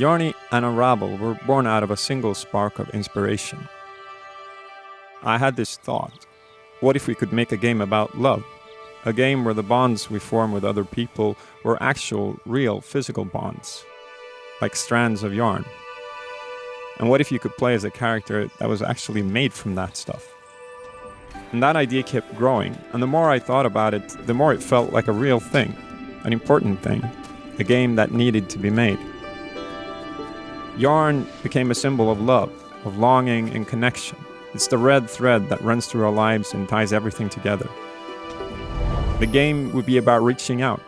Yarny and Unravel were born out of a single spark of inspiration. I had this thought: what if we could make a game about love? A game where the bonds we form with other people were actual, real, physical bonds, like strands of yarn. And what if you could play as a character that was actually made from that stuff? And that idea kept growing, and the more I thought about it, the more it felt like a real thing, an important thing, a game that needed to be made. Yarn became a symbol of love, of longing and connection. It's the red thread that runs through our lives and ties everything together. The game would be about reaching out,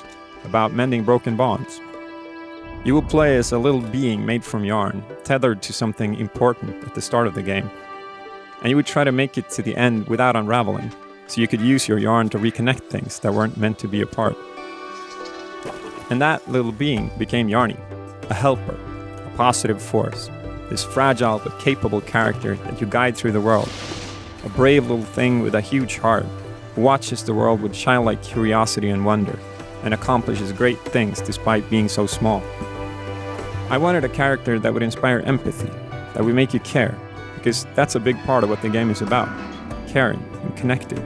about mending broken bonds. You will play as a little being made from yarn, tethered to something important at the start of the game. And you would try to make it to the end without unraveling, so you could use your yarn to reconnect things that weren't meant to be apart. And that little being became Yarny, a helper, a positive force, this fragile but capable character that you guide through the world, a brave little thing with a huge heart, who watches the world with childlike curiosity and wonder, and accomplishes great things despite being so small. I wanted a character that would inspire empathy, that would make you care, because that's a big part of what the game is about, caring and connecting.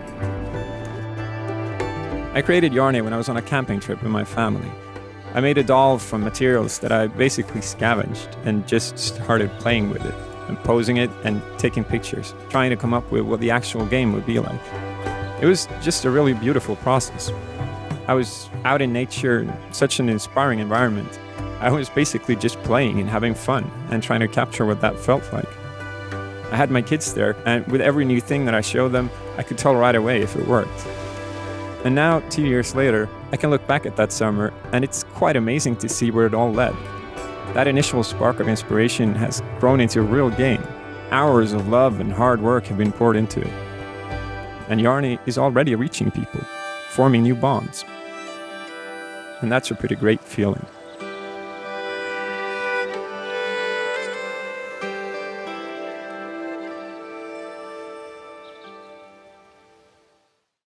I created Yarny when I was on a camping trip with my family. I made a doll from materials that I basically scavenged and just started playing with it, and posing it and taking pictures, trying to come up with what the actual game would be like. It was just a really beautiful process. I was out in nature, in such an inspiring environment. I was basically just playing and having fun and trying to capture what that felt like. I had my kids there, and with every new thing that I showed them, I could tell right away if it worked. And now, 2 years later, I can look back at that summer, and it's quite amazing to see where it all led. That initial spark of inspiration has grown into a real game. Hours of love and hard work have been poured into it. And Yarny is already reaching people, forming new bonds. And that's a pretty great feeling.